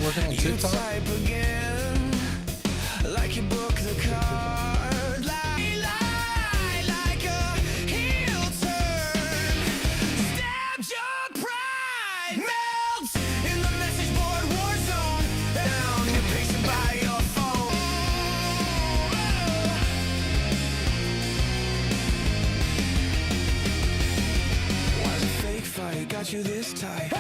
working on TikTok? Like you book the card, like a heel turn. Stabs your pride, melts in the message board war zone. Down, you're pacing by your phone. Why's a fake fight got you this tight?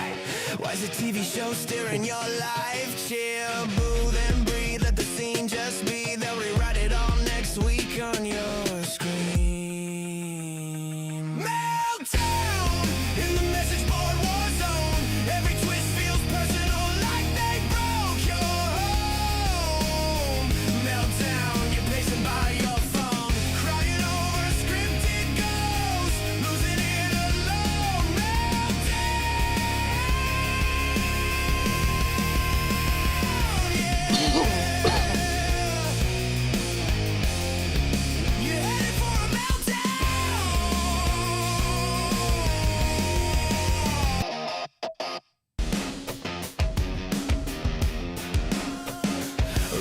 Why's a TV show steering your life? Chill, boo, then breathe. Let the scene just be. They'll rewrite it all next week on your screen. Meltdown in the message board war zone. Every twist feels personal, like they broke your home. Meltdown, you're pacing by your phone, crying over a scripted ghost, losing it alone. You're headed for a meltdown.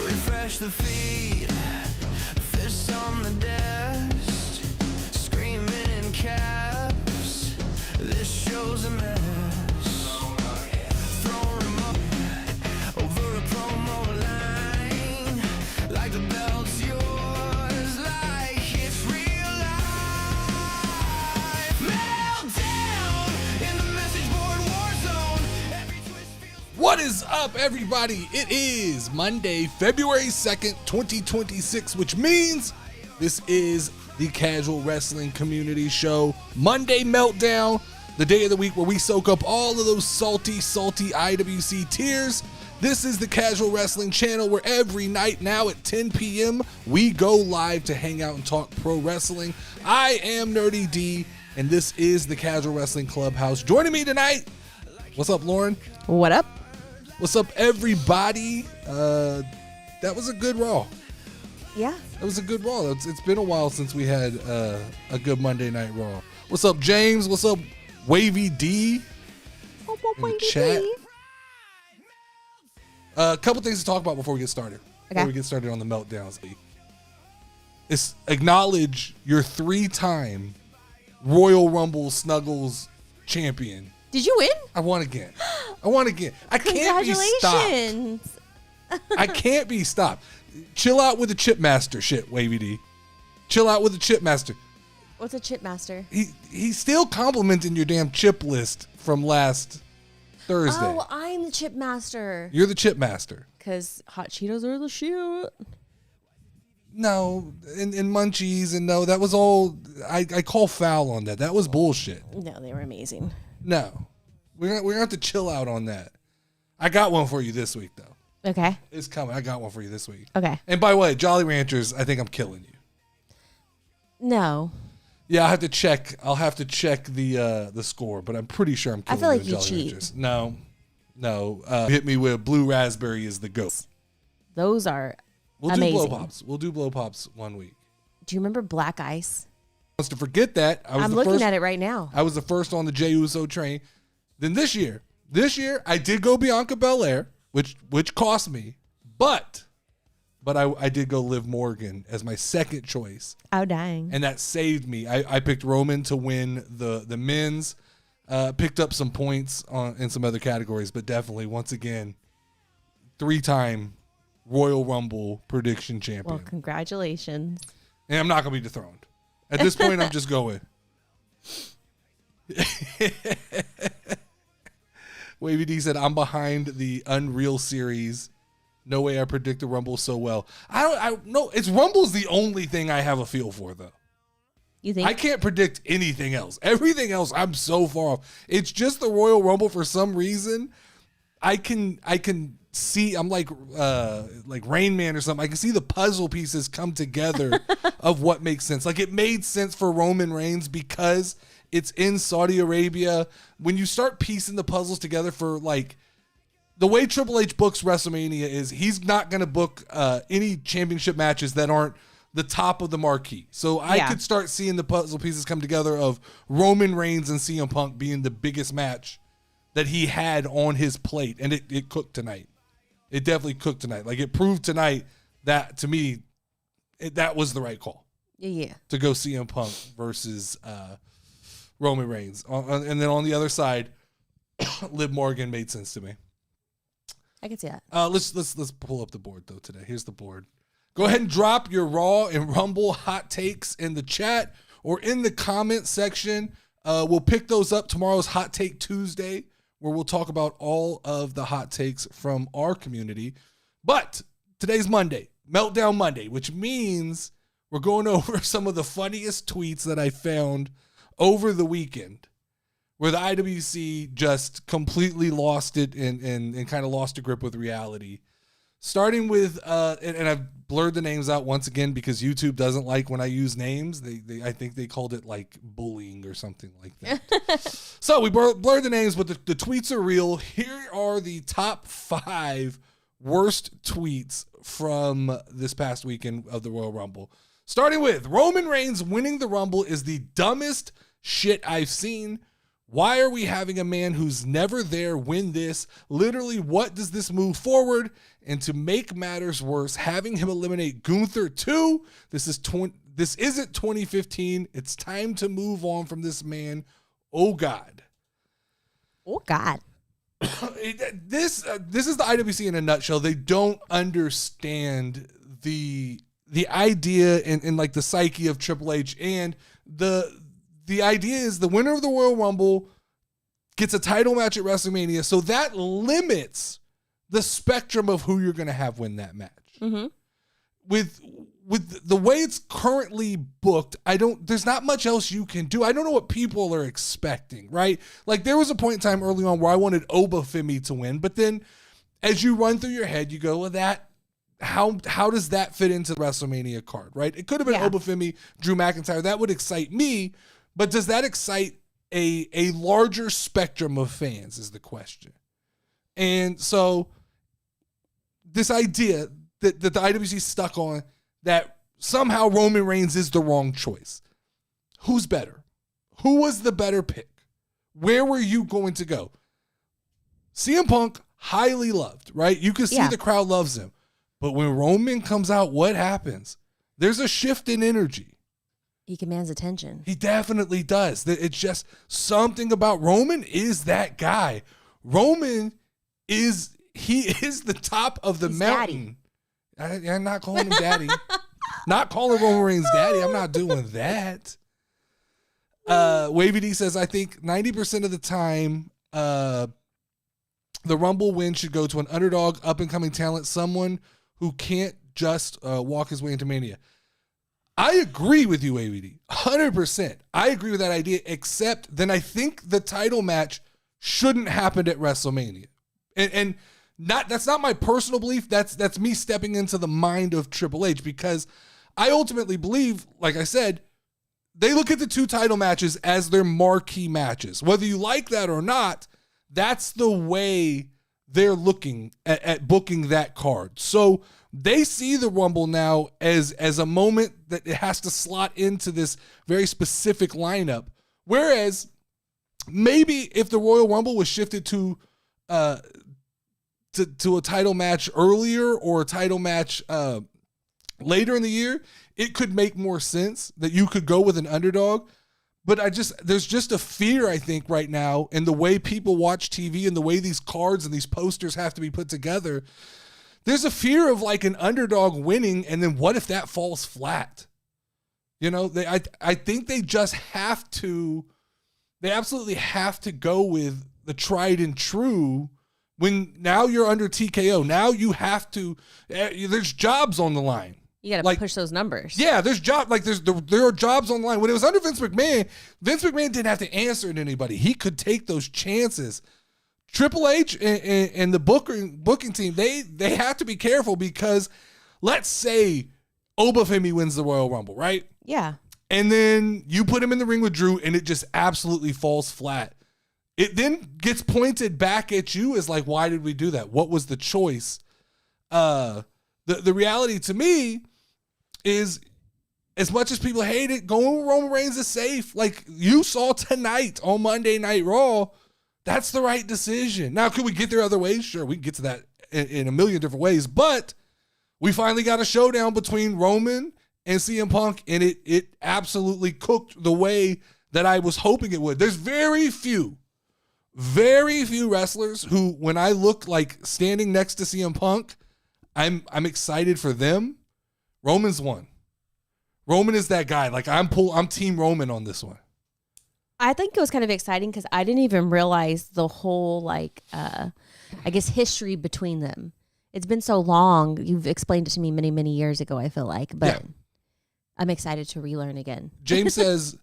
Refresh the feed, fists on the desk, screaming in caps. This show's a mess. Throw remote over a promo line, like the belt's yours, like it's real life. Meltdown in the message board war zone. Every twist feels. What is up, everybody? It is Monday, February 2nd, 2026, which means this is the Casual Wrestling Community Show Monday Meltdown, the day of the week where we soak up all of those salty IWC tears. This is the Casual Wrestling channel where every night now at 10 p.m. we go live to hang out and talk pro wrestling. I am Nerdy D, and this is the Casual Wrestling Clubhouse. Joining me tonight, what's up, Lauren? What up? What's up, everybody? That was a good Raw. Yeah. That was a good Raw. It's been a while since we had a good Monday Night Raw. What's up, James? What's up, Wavy D? In the chat. A couple things to talk about before we get started. Okay. Before we get started on the meltdowns. It's acknowledge your 3-time Royal Rumble Snuggles champion. Did you win? I won again. I can't be stopped. Congratulations. I can't be stopped. Chill out with the Chipmaster shit, Wavy D. Chill out with the Chipmaster. What's a chip master? He's still complimenting your damn chip list from last Thursday. Oh, I'm the chip master. You're the Chipmaster. Because hot Cheetos are the shit. No, and munchies, and no, that was all. I call foul on that. That was bullshit. No, they were amazing. No, we're gonna have to chill out on that. I got one for you this week, though. Okay. It's coming. I got one for you this week. Okay. And by the way, Jolly Ranchers, I think I'm killing you. No. Yeah, I'll have to check the score, but I'm pretty sure I'm killing I feel like the you Jolly cheat. Ranchers. No. Hit me with blue raspberry is the goat. Those are We'll amazing. do blow pops. We'll do blow pops one week. Do you remember Black Ice? Wants to forget that. I'm looking at it right now. I was the first on the Jey Uso train. Then this year I did go Bianca Belair, which cost me, but I did go Liv Morgan as my second choice. Oh, dang. And that saved me. I picked Roman to win the men's, picked up some points in some other categories, but definitely, once again, 3-time Royal Rumble prediction champion. Well, congratulations. And I'm not going to be dethroned. At this point, I'm just going. Wavy D said, I'm behind the Unreal series. No way I predict the Rumble so well. I know it's Rumble's the only thing I have a feel for, though. You think? I can't predict anything else. Everything else, I'm so far off. It's just the Royal Rumble for some reason. I can see, I'm like Rain Man or something. I can see the puzzle pieces come together of what makes sense. Like, it made sense for Roman Reigns because it's in Saudi Arabia. When you start piecing the puzzles together for, like, the way Triple H books WrestleMania is he's not going to book any championship matches that aren't the top of the marquee. So I could start seeing the puzzle pieces come together of Roman Reigns and CM Punk being the biggest match that he had on his plate, and it cooked tonight. It definitely cooked tonight. Like, it proved tonight that, to me, that was the right call. Yeah. To go CM Punk versus Roman Reigns. And then on the other side, Liv Morgan made sense to me. I can see that. Let's pull up the board, though, today. Here's the board. Go ahead and drop your Raw and Rumble hot takes in the chat or in the comment section. We'll pick those up tomorrow's Hot Take Tuesday, where we'll talk about all of the hot takes from our community. But today's Monday, Meltdown Monday, which means we're going over some of the funniest tweets that I found over the weekend, where the IWC just completely lost it and kind of lost a grip with reality. Starting with, and I've blurred the names out once again because YouTube doesn't like when I use names. I think they called it like bullying or something like that. So we blurred the names, but the tweets are real. Here are the top 5 worst tweets from this past weekend of the Royal Rumble. Starting with, Roman Reigns winning the Rumble is the dumbest shit I've seen. Why are we having a man who's never there win this? Literally, what does this move forward? And to make matters worse, having him eliminate Gunther too. This isn't 2015. It's time to move on from this man. Oh God. Oh God. This is the IWC in a nutshell. They don't understand the idea and like the psyche of Triple H, and the idea is the winner of the Royal Rumble gets a title match at WrestleMania, so that limits the spectrum of who you're going to have win that match. Mm-hmm. With the way it's currently booked, there's not much else you can do. I don't know what people are expecting, right? Like, there was a point in time early on where I wanted Obafemi to win, but then as you run through your head, you go, well, how does that fit into the WrestleMania card, right? It could have been Obafemi, Drew McIntyre. That would excite me, but does that excite a larger spectrum of fans is the question. And so this idea that the IWC stuck on that somehow Roman Reigns is the wrong choice. Who's better? Who was the better pick? Where were you going to go? CM Punk, highly loved, right? You can see the crowd loves him. But when Roman comes out, what happens? There's a shift in energy. He commands attention. He definitely does. It's just something about Roman is that guy. Roman is the top of the mountain. I'm not calling him daddy. Not calling Roman Reigns daddy. I'm not doing that. Wavy D says, I think 90% of the time, the Rumble win should go to an underdog, up-and-coming talent, someone who can't just walk his way into Mania. I agree with you, AVD, 100%. I agree with that idea, except then I think the title match shouldn't happen at WrestleMania. And that's not my personal belief. That's me stepping into the mind of Triple H, because I ultimately believe, like I said, they look at the 2 title matches as their marquee matches. Whether you like that or not, that's the way they're looking at booking that card. So they see the Rumble now as a moment that it has to slot into this very specific lineup. Whereas maybe if the Royal Rumble was shifted to a title match earlier or a title match later in the year, it could make more sense that you could go with an underdog. But there's just a fear, I think, right now in the way people watch TV and the way these cards and these posters have to be put together. There's a fear of like an underdog winning, and then what if that falls flat? You know, I think they just have to, they absolutely have to go with the tried and true when now you're under TKO. Now you have to, there's jobs on the line. You got to push those numbers. Yeah, there are jobs on the line. When it was under Vince McMahon didn't have to answer to anybody. He could take those chances. Triple H and the booking team, they have to be careful, because let's say Obafemi wins the Royal Rumble, right? Yeah. And then you put him in the ring with Drew and it just absolutely falls flat. It then gets pointed back at you as like, why did we do that? What was the choice? The reality to me is, as much as people hate it, going with Roman Reigns is safe. Like you saw tonight on Monday Night Raw, that's the right decision. Now, could we get there other ways? Sure, we can get to that in a million different ways. But we finally got a showdown between Roman and CM Punk, and it absolutely cooked the way that I was hoping it would. There's very few wrestlers who, when I look like standing next to CM Punk, I'm excited for them. Roman's one. Roman is that guy. Like I'm Team Roman on this one. I think it was kind of exciting because I didn't even realize the whole I guess history between them. It's been so long. You've explained it to me many, many years ago, I feel like, but I'm excited to relearn again. James says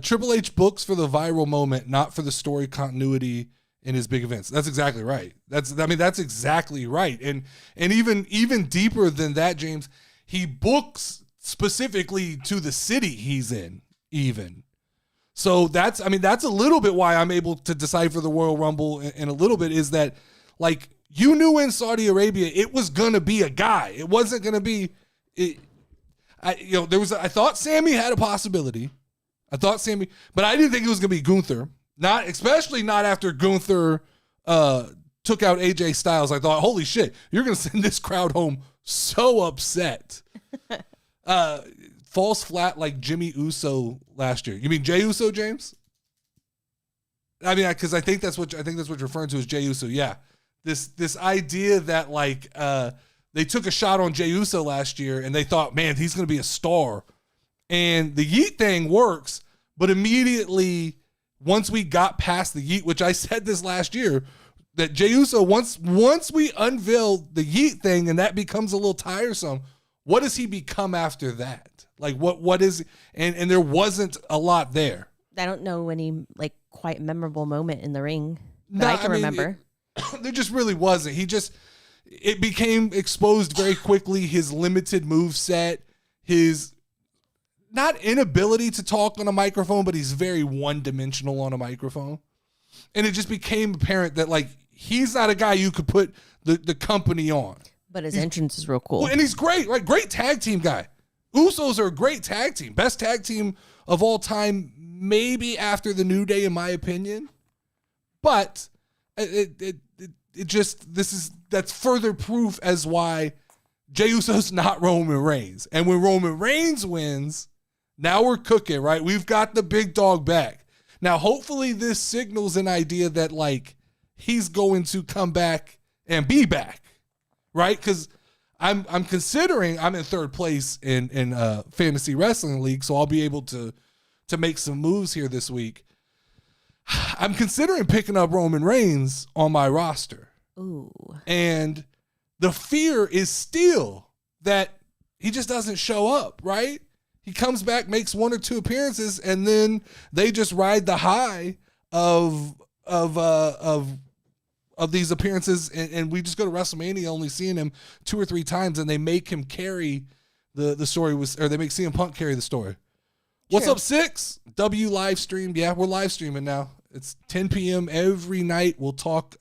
Triple H books for the viral moment, not for the story continuity in his big events. That's exactly right. That's exactly right. And even deeper than that, James, he books specifically to the city he's in even. So that's a little bit why I'm able to decipher the Royal Rumble in a little bit, is that like you knew in Saudi Arabia it was gonna be a guy. It wasn't gonna be I thought Sammy had a possibility. But I didn't think it was gonna be Gunther. Especially not after Gunther took out AJ Styles. I thought, holy shit, you're gonna send this crowd home so upset. Falls flat like Jimmy Uso last year. You mean Jey Uso, James? I mean, because I think that's what you're referring to as Jey Uso. Yeah, this idea that like they took a shot on Jey Uso last year and they thought, man, he's going to be a star, and the yeet thing works, but immediately once we got past the yeet, which I said this last year, that Jey Uso once we unveiled the yeet thing and that becomes a little tiresome, what does he become after that? Like what is, and there wasn't a lot there. I don't know any like quite memorable moment in the ring that I can remember. There just really wasn't. It became exposed very quickly, his limited move set, his not inability to talk on a microphone, but he's very one-dimensional on a microphone. And it just became apparent that like he's not a guy you could put the company on. But his entrance is real cool. Well, and he's great, like great tag team guy. Usos are a great tag team. Best tag team of all time, maybe after the New Day, in my opinion. But that's further proof as why Jey Uso's not Roman Reigns. And when Roman Reigns wins, now we're cooking, right? We've got the big dog back. Now, hopefully this signals an idea that like he's going to come back and be back, right? Because I'm considering, I'm in third place in Fantasy Wrestling League, so I'll be able to make some moves here this week. I'm considering picking up Roman Reigns on my roster. Ooh. And the fear is still that he just doesn't show up, right? He comes back, makes one or two appearances, and then they just ride the high of these appearances, and we just go to WrestleMania only seeing him 2 or 3 times, and they make him carry the story, or they make CM Punk carry the story. What's up, 6? W live stream. Yeah, we're live streaming now. It's 10 p.m. every night. We'll talk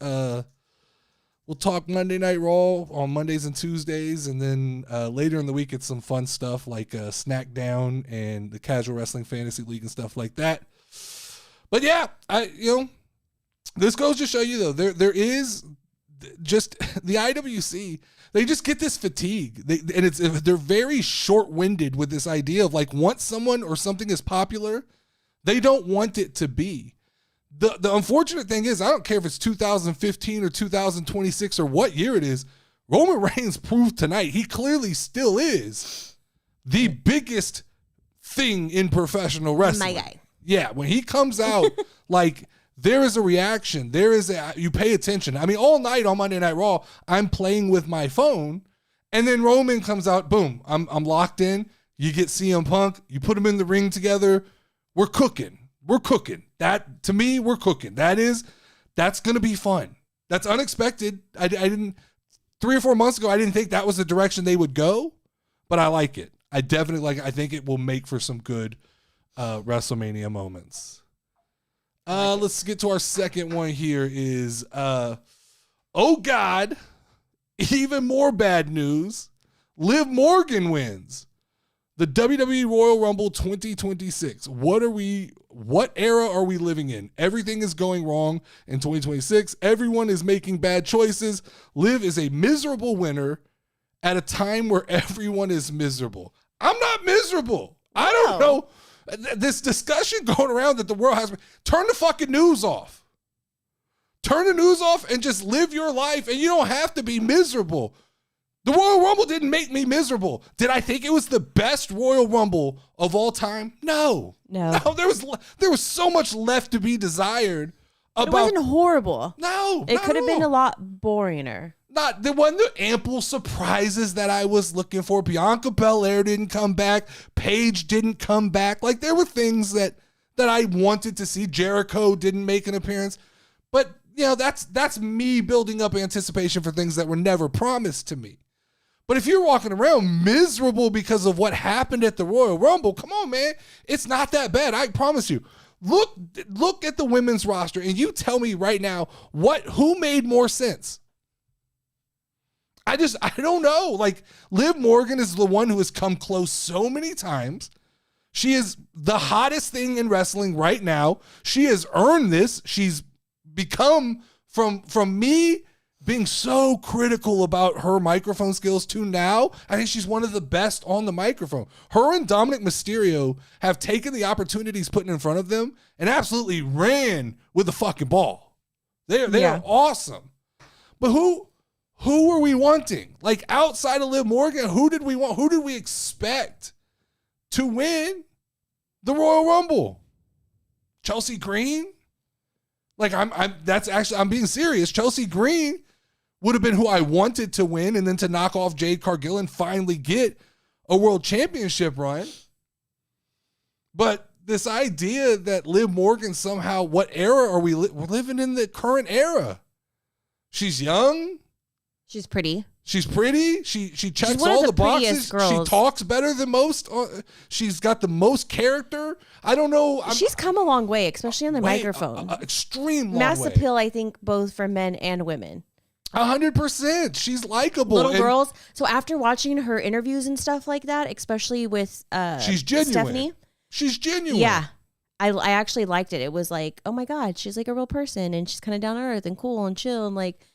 Monday Night Raw on Mondays and Tuesdays, and then later in the week it's some fun stuff like Snack Down and the Casual Wrestling Fantasy League and stuff like that. But yeah, this goes to show you though, there is just the IWC. They just get this fatigue, they're very short-winded with this idea of like once someone or something is popular, they don't want it to be. The unfortunate thing is, I don't care if it's 2015 or 2026 or what year it is, Roman Reigns proved tonight he clearly still is the biggest thing in professional wrestling. My guy. Yeah, when he comes out, like there is a reaction. You pay attention. I mean, all night on Monday Night Raw, I'm playing with my phone, and then Roman comes out, boom, I'm locked in. You get CM Punk, you put them in the ring together, we're cooking. We're cooking. That, to me, we're cooking. That's going to be fun. That's unexpected. I didn't, 3 or 4 months ago, I didn't think that was the direction they would go, but I like it. I definitely like it. I think it will make for some good WrestleMania moments. Let's get to our second one here is, oh God, even more bad news. Liv Morgan wins. The WWE Royal Rumble 2026. What era are we living in? Everything is going wrong in 2026. Everyone is making bad choices. Liv is a miserable winner at a time where everyone is miserable. I'm not miserable. I don't know. This discussion going around that the world has, turn the fucking news off. Turn the news off and just live your life, and you don't have to be miserable. The Royal Rumble didn't make me miserable. Did I think it was the best Royal Rumble of all time? No. There was so much left to be desired. It wasn't horrible. No, it could have been a lot boringer. There wasn't the ample surprises that I was looking for. Bianca Belair didn't come back. Paige didn't come back. Like, there were things that I wanted to see. Jericho didn't make an appearance. But, you know, that's me building up anticipation for things that were never promised to me. But if you're walking around miserable because of what happened at the Royal Rumble, come on, man. It's not that bad. I promise you. Look at the women's roster and you tell me right now who made more sense. I don't know. Like, Liv Morgan is the one who has come close so many times. She is the hottest thing in wrestling right now. She has earned this. She's become, from me being so critical about her microphone skills to now, I think she's one of the best on the microphone. Her and Dominic Mysterio have taken the opportunities put in front of them and absolutely ran with the fucking ball. They are awesome. But who were we wanting? Like, outside of Liv Morgan, who did we want? Who did we expect to win the Royal Rumble? Chelsea Green? Like, I'm being serious. Chelsea Green would have been who I wanted to win, and then to knock off Jade Cargill and finally get a world championship run. But this idea that Liv Morgan somehow, what era are we we're living in the current era? She's young. She's pretty. She checks all the boxes. Girls. She talks better than most. She's got the most character. I don't know. She's come a long way, especially on the microphone. Extreme long Mass way. appeal, I think, both for men and women. 100%. She's likable. Little girls. So after watching her interviews and stuff like that, especially with she's genuine. Stephanie. She's genuine. Yeah. I actually liked it. It was like, oh my God, she's like a real person and she's kind of down to earth and cool and chill. And like,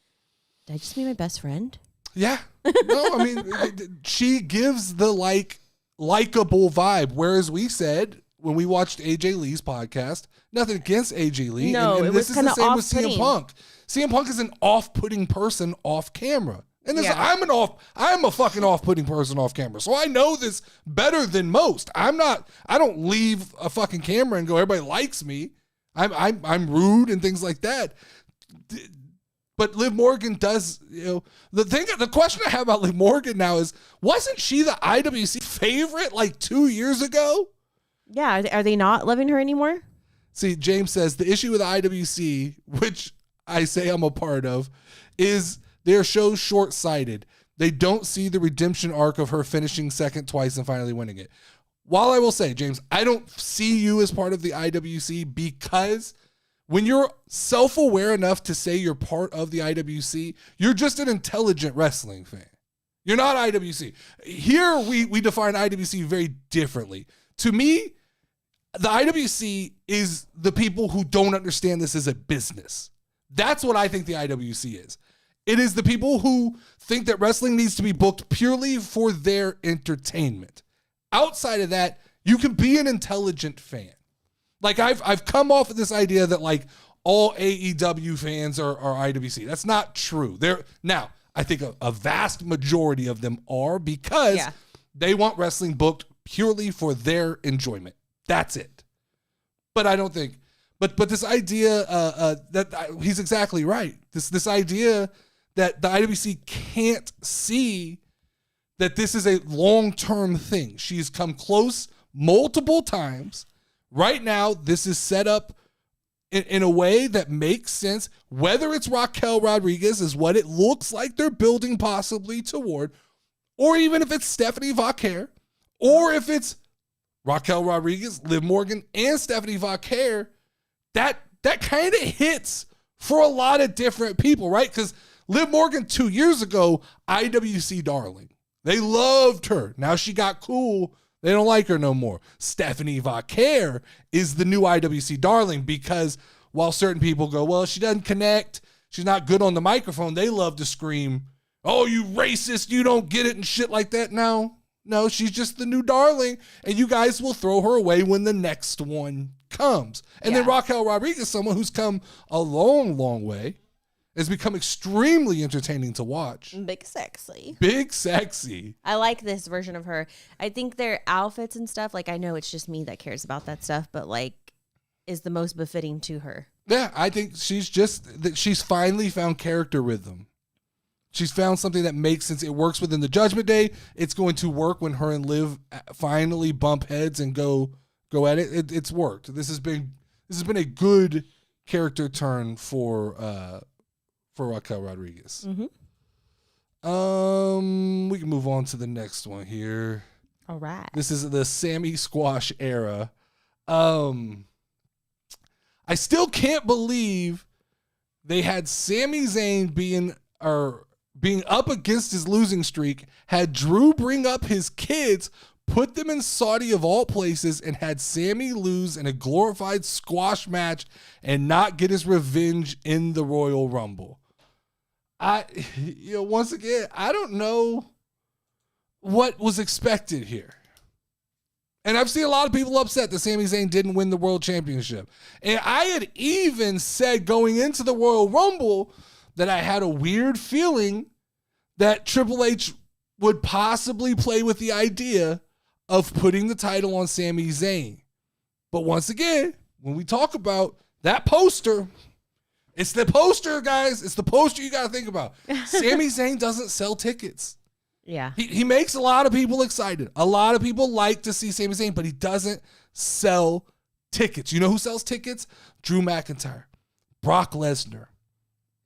did I just meet my best friend? Yeah. No, I mean, she gives the likable vibe. Whereas we said when we watched AJ Lee's podcast, nothing against AJ Lee. No, and it this was is the same with off-putting. CM Punk. CM Punk is an off-putting person off camera. And this, Yeah. I'm a fucking off-putting person off camera. So I know this better than most. I don't leave a fucking camera and go, everybody likes me. I'm rude and things like that. But Liv Morgan does, the question I have about Liv Morgan now is, wasn't she the IWC favorite like 2 years ago? Yeah. Are they not loving her anymore? See, James says the issue with the IWC, which I say I'm a part of, is their show's short-sighted. They don't see the redemption arc of her finishing second twice and finally winning it. While I will say, James, I don't see you as part of the IWC because when you're self-aware enough to say you're part of the IWC, you're just an intelligent wrestling fan. You're not IWC. Here, we define IWC very differently. To me, the IWC is the people who don't understand this as a business. That's what I think the IWC is. It is the people who think that wrestling needs to be booked purely for their entertainment. Outside of that, you can be an intelligent fan. Like, I've come off of this idea that like all AEW fans are IWC. That's not true. Now, I think a vast majority of them are because they want wrestling booked purely for their enjoyment. That's it. But I don't think, but this idea that he's exactly right. This idea that the IWC can't see that this is a long-term thing. She's come close multiple times. Right now, this is set up in a way that makes sense. Whether it's Raquel Rodriguez is what it looks like they're building possibly toward, or even if it's Stephanie Vaquer, or if it's Raquel Rodriguez, Liv Morgan, and Stephanie Vaquer, that kind of hits for a lot of different people, right? Because Liv Morgan 2 years ago, IWC darling. They loved her. Now she got cool. They don't like her no more. Stephanie Vaquer is the new IWC darling because while certain people go, well, she doesn't connect, she's not good on the microphone, they love to scream, oh, you racist, you don't get it and shit like that. No, she's just the new darling, and you guys will throw her away when the next one comes. And then Raquel Rodriguez, someone who's come a long, long way, has become extremely entertaining to watch. Big sexy. Big sexy. I like this version of her. I think their outfits and stuff, like I know it's just me that cares about that stuff, but like is the most befitting to her. Yeah, I think she's finally found character rhythm. She's found something that makes sense. It works within the Judgment Day. It's going to work when her and Liv finally bump heads and go at it. It's worked. This has been a good character turn for Raquel Rodriguez. Mm-hmm. We can move on to the next one here. All right. This is the Sammy Squash era. I still can't believe they had Sami Zayn being up against his losing streak, had Drew bring up his kids, put them in Saudi of all places, and had Sammy lose in a glorified squash match and not get his revenge in the Royal Rumble. Once again, I don't know what was expected here. And I've seen a lot of people upset that Sami Zayn didn't win the World Championship. And I had even said going into the Royal Rumble that I had a weird feeling that Triple H would possibly play with the idea of putting the title on Sami Zayn. But once again, when we talk about that poster, it's the poster, guys. It's the poster you got to think about. Sami Zayn doesn't sell tickets. Yeah. He makes a lot of people excited. A lot of people like to see Sami Zayn, but he doesn't sell tickets. You know who sells tickets? Drew McIntyre, Brock Lesnar,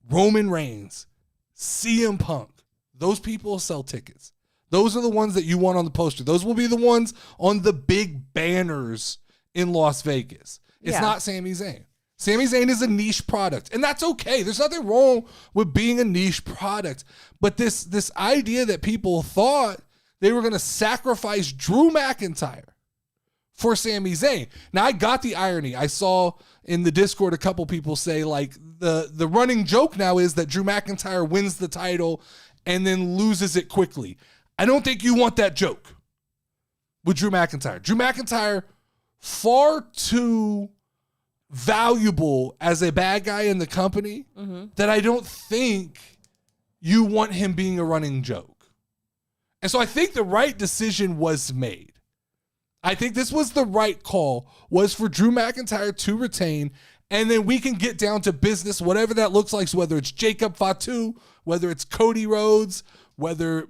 Roman Reigns, CM Punk. Those people sell tickets. Those are the ones that you want on the poster. Those will be the ones on the big banners in Las Vegas. It's not Sami Zayn. Sami Zayn is a niche product, and that's okay. There's nothing wrong with being a niche product. But this idea that people thought they were going to sacrifice Drew McIntyre for Sami Zayn. Now, I got the irony. I saw in the Discord a couple people say, like, the running joke now is that Drew McIntyre wins the title and then loses it quickly. I don't think you want that joke with Drew McIntyre. Drew McIntyre, far too valuable as a bad guy in the company that I don't think you want him being a running joke. And so I think the right decision was made. I think this was the right call, was for Drew McIntyre to retain, and then we can get down to business, whatever that looks like, so whether it's Jacob Fatu, whether it's Cody Rhodes, whether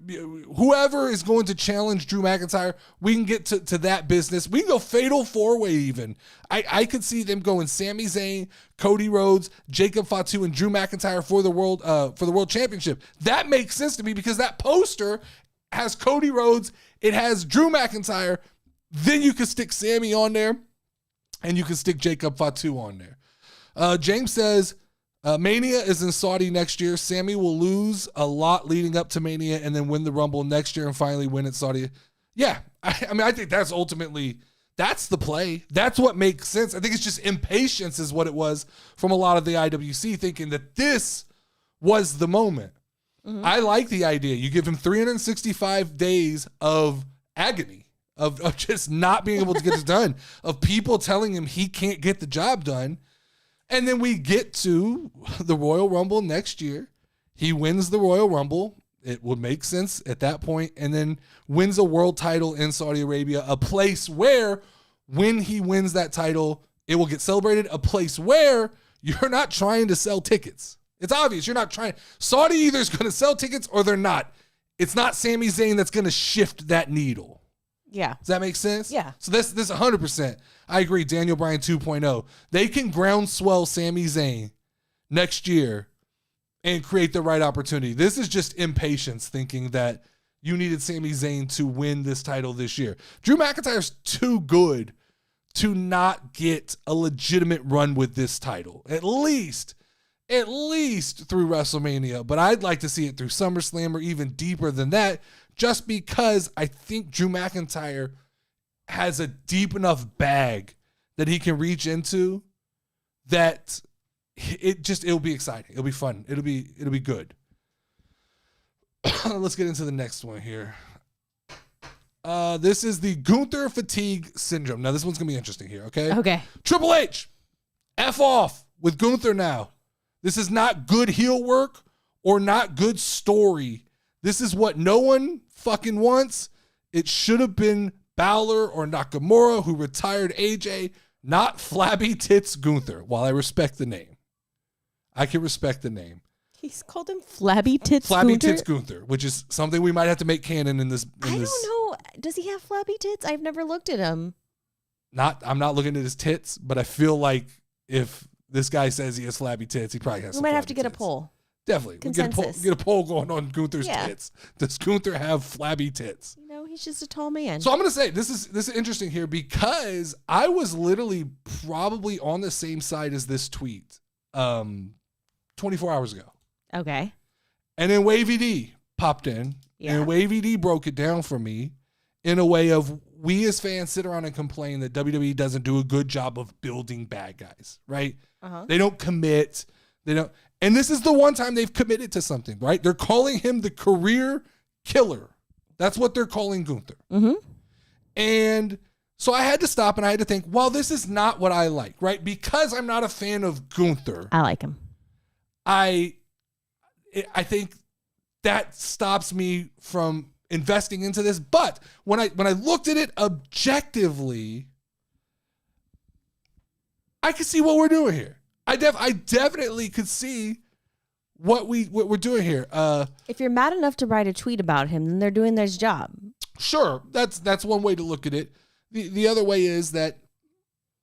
whoever is going to challenge Drew McIntyre, we can get to that business. We can go fatal four-way even. I could see them going Sami Zayn, Cody Rhodes, Jacob Fatu, and Drew McIntyre for the world championship. That makes sense to me because that poster has Cody Rhodes, it has Drew McIntyre. Then you can stick Sammy on there, and you can stick Jacob Fatu on there. James says, Mania is in Saudi next year. Sammy will lose a lot leading up to Mania and then win the Rumble next year and finally win at Saudi. Yeah, I think that's ultimately, that's the play. That's what makes sense. I think it's just impatience is what it was from a lot of the IWC, thinking that this was the moment. Mm-hmm. I like the idea. You give him 365 days of agony, of just not being able to get it done, of people telling him he can't get the job done. And then we get to the Royal Rumble next year. He wins the Royal Rumble. It would make sense at that point. And then wins a world title in Saudi Arabia, a place where when he wins that title, it will get celebrated, a place where you're not trying to sell tickets. It's obvious. You're not trying. Saudi either is going to sell tickets or they're not. It's not Sami Zayn that's going to shift that needle. Yeah. Does that make sense? Yeah. So this 100%. I agree. Daniel Bryan 2.0. They can groundswell Sami Zayn next year and create the right opportunity. This is just impatience, thinking that you needed Sami Zayn to win this title this year. Drew McIntyre's too good to not get a legitimate run with this title. At least through WrestleMania. But I'd like to see it through SummerSlam or even deeper than that, just because I think Drew McIntyre has a deep enough bag that he can reach into that it'll be exciting. It'll be fun. It'll be good. Let's get into the next one here. This is the Gunther fatigue syndrome. Now this one's gonna be interesting here. Okay. Triple H, F off with Gunther now. This is not good heel work or not good story. This is what no one fucking wants. It should have been Balor or Nakamura who retired AJ, not Flabby Tits Gunther. While I respect the name, I can respect the name. He's called him Flabby Tits Flabby Gunther? Tits Gunther, which is something we might have to make canon in this. I don't know. Does he have flabby tits? I've never looked at him. I'm not looking at his tits, but I feel like if this guy says he has flabby tits, he probably has. We some might have flabby to get tits. a poll. Definitely. Consensus. Get a poll going on Gunther's tits. Does Gunther have flabby tits? You know, he's just a tall man. So I'm gonna say this is interesting here because I was literally probably on the same side as this tweet 24 hours ago. Okay. And then Wavy D popped in. Yeah. And Wavy D broke it down for me in a way of we as fans sit around and complain that WWE doesn't do a good job of building bad guys, right? They don't commit. They don't. And this is the one time they've committed to something, right? They're calling him the career killer. That's what they're calling Gunther. Mm-hmm. And so I had to stop and I had to think, well, this is not what I like, right? Because I'm not a fan of Gunther. I like him. I think that stops me from investing into this. But when I looked at it objectively, I could see what we're doing here. I definitely could see what we're doing here. If you're mad enough to write a tweet about him, then they're doing their job. Sure, that's one way to look at it. The other way is that,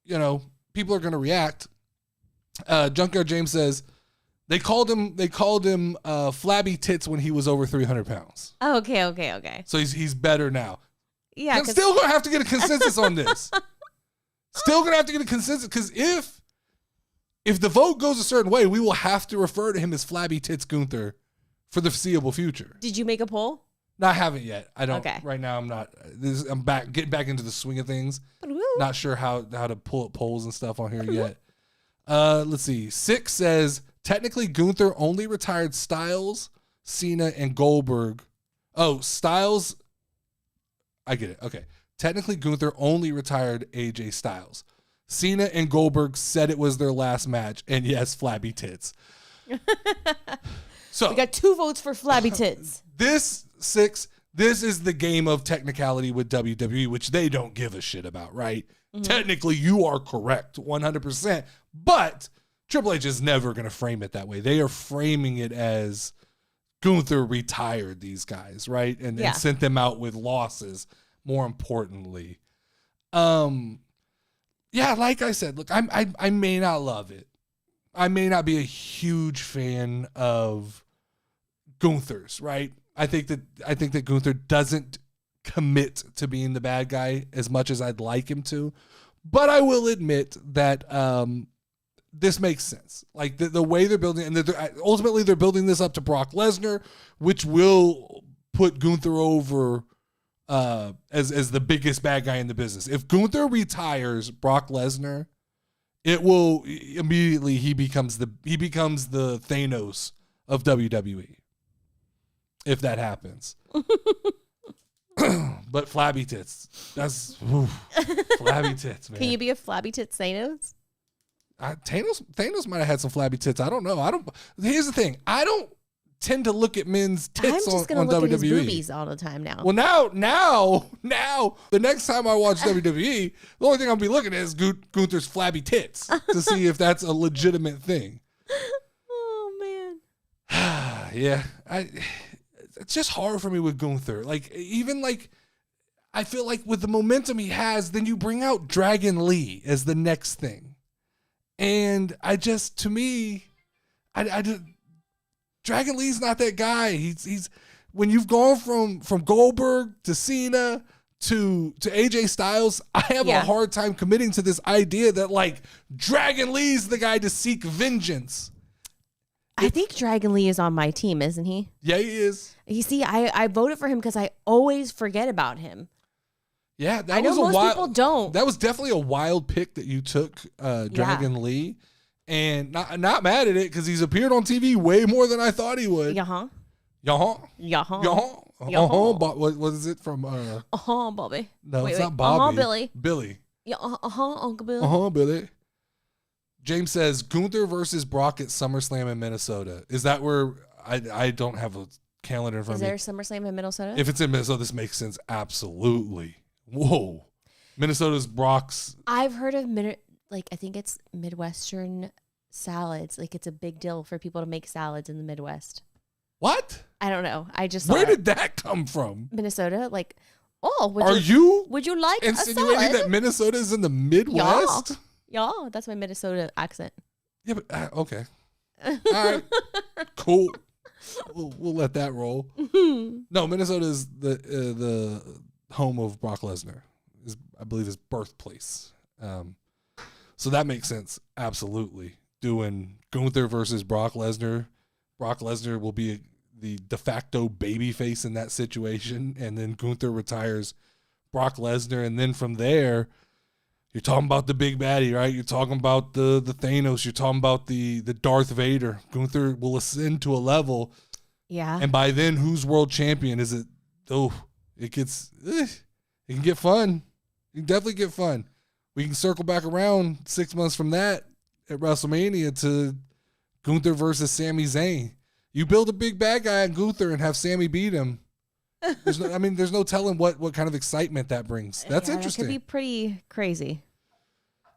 you know, people are going to react. Junkyard James says they called him flabby tits when he was over 300 pounds. Oh, okay. So he's better now. Yeah, I'm still gonna have to get a consensus on this. Still gonna have to get a consensus because if the vote goes a certain way, we will have to refer to him as Flabby Tits Gunther for the foreseeable future. Did you make a poll? No, I haven't yet. I don't. Okay. Right now, I'm not. I'm getting back into the swing of things. Not sure how to pull up polls and stuff on here yet. Let's see. 6 says technically Gunther only retired Styles, Cena, and Goldberg. Oh, Styles. I get it. Okay. Technically Gunther only retired AJ Styles. Cena and Goldberg said it was their last match, and yes, flabby tits. So we got 2 votes for flabby tits. This is the game of technicality with WWE, which they don't give a shit about, right? Mm-hmm. Technically, you are correct 100%, but Triple H is never going to frame it that way. They are framing it as Gunther retired these guys, right? And sent them out with losses, more importantly. Yeah, like I said, look, I may not love it. I may not be a huge fan of Gunther's, right? I think that Gunther doesn't commit to being the bad guy as much as I'd like him to. But I will admit that this makes sense. Like the way they're building, and ultimately they're building this up to Brock Lesnar, which will put Gunther over as the biggest bad guy in the business. If Gunther retires Brock Lesnar, it will immediately he becomes the Thanos of WWE. If that happens. But flabby tits. That's flabby tits, man. Can you be a flabby tits Thanos? Thanos might have had some flabby tits. I don't know. Here's the thing. I don't tend to look at men's tits I'm just gonna on look WWE. at his boobies all the time now. Well, now, the next time I watch WWE, the only thing I'll be looking at is Gunther's flabby tits to see if that's a legitimate thing. Oh man. Yeah, it's just hard for me with Gunther. Like even like, I feel like with the momentum he has, then you bring out Dragon Lee as the next thing, and I just Dragon Lee's not that guy. He's when you've gone from Goldberg to Cena to AJ Styles, I have a hard time committing to this idea that like Dragon Lee's the guy to seek vengeance. I think Dragon Lee is on my team, isn't he? Yeah, he is. You see, I voted for him because I always forget about him. Yeah, that I know was a most wild, people don't. That was definitely a wild pick that you took, Dragon Lee, and not mad at it because he's appeared on TV way more than I thought he would. Yeah. Yeah, Yeah. What is it from? Bobby. No, it's not Bobby. Billy. Billy. Yeah. Uncle Billy. Billy. James says Gunther versus Brock at SummerSlam in Minnesota. Is that where I don't have a calendar in front Is of me? there a SummerSlam in Minnesota? If it's in Minnesota, this makes sense. Absolutely. Whoa. Minnesota's Brock's. I've heard of I think it's Midwestern salads. Like it's a big deal for people to make salads in the Midwest. What? I don't know. I just saw Where did that come from? Would you like insinuating a salad? that Minnesota is in the Midwest? Yeah, that's my Minnesota accent. Yeah, but okay. All right. Cool. We'll let that roll. No, Minnesota is the home of Brock Lesnar. I believe his birthplace. So that makes sense. Absolutely. Doing Gunther versus Brock Lesnar. Brock Lesnar will be the de facto babyface in that situation, and then Gunther retires Brock Lesnar, and then from there, you're talking about the big baddie, right? You're talking about the Thanos. You're talking about the Darth Vader. Gunther will ascend to a level. Yeah. And by then, who's world champion? Is it? Oh, it gets. It can get fun. It can definitely get fun. We can circle back around 6 months from that at WrestleMania to Gunther versus Sami Zayn. You build a big bad guy on Gunther and have Sami beat him. There's no telling what kind of excitement that brings. That's interesting. It could be pretty crazy.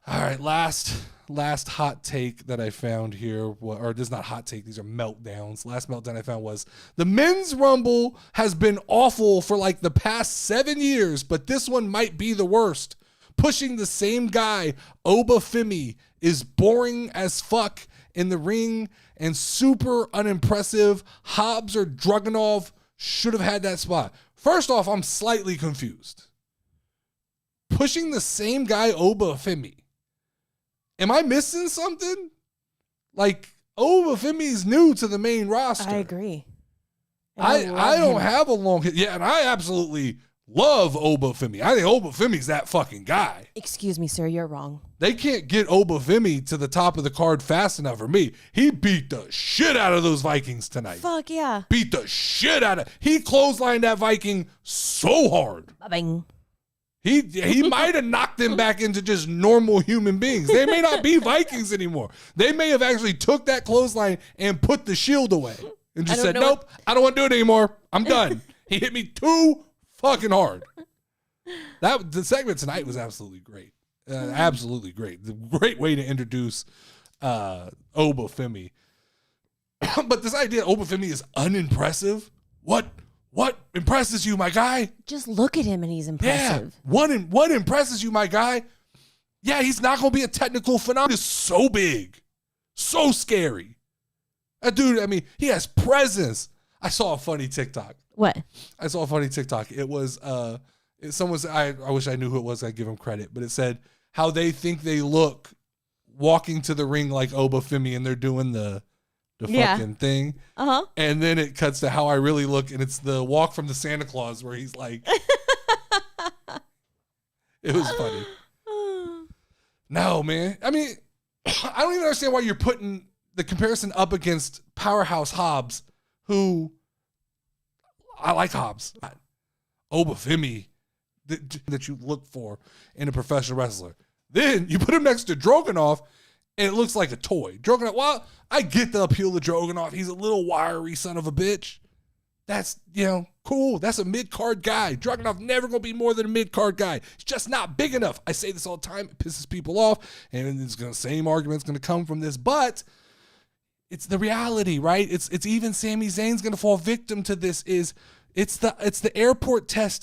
All right, last hot take that I found here, or this is not hot take, these are meltdowns. Last meltdown I found was the men's rumble has been awful for like the past 7 years, but this one might be the worst. Pushing the same guy, Oba Femi, is boring as fuck in the ring and super unimpressive. Hobbs or Dragunov should have had that spot. First off, I'm slightly confused. Pushing the same guy, Oba Femi. Am I missing something? Like, Oba Femi's new to the main roster. I agree. I don't have a long hit. Yeah, and I absolutely love Oba Femi. I think Oba Femi's that fucking guy. Excuse me, sir, you're wrong. They can't get Oba Femi to the top of the card fast enough for me. He beat the shit out of those Vikings tonight. Fuck yeah. Beat the shit out of. He clotheslined that Viking so hard. Bang. He might have knocked them back into just normal human beings. They may not be Vikings anymore. They may have actually took that clothesline and put the shield away and just said, nope, I don't want to do it anymore. I'm done. He hit me too fucking hard. The segment tonight was absolutely great. Absolutely great. The great way to introduce Oba Femi. But this idea Oba Femi is unimpressive. What impresses you, my guy? Just look at him and he's impressive. Yeah. What impresses you, my guy? Yeah, he's not going to be a technical phenomenon. He's so big. So scary. That dude, he has presence. I saw a funny TikTok. What? I saw a funny TikTok. It was, someone said, I wish I knew who it was. I'd give him credit. But it said how they think they look walking to the ring like Oba Femi, and they're doing the fucking thing. Uh-huh. And then it cuts to how I really look, and it's the walk from the Santa Claus where he's like, it was funny. No, man. I don't even understand why you're putting the comparison up against Powerhouse Hobbs, who I like Hobbs. Oba Femi that you look for in a professional wrestler. Then you put him next to Dragunov, and it looks like a toy. Dragunov, well, I get the appeal of Dragunov. He's a little wiry son of a bitch. That's, cool. That's a mid-card guy. Dragunov never going to be more than a mid-card guy. He's just not big enough. I say this all the time. It pisses people off, and the same argument's going to come from this, but it's the reality, right? It's even Sami Zayn's going to fall victim to this. It's the airport test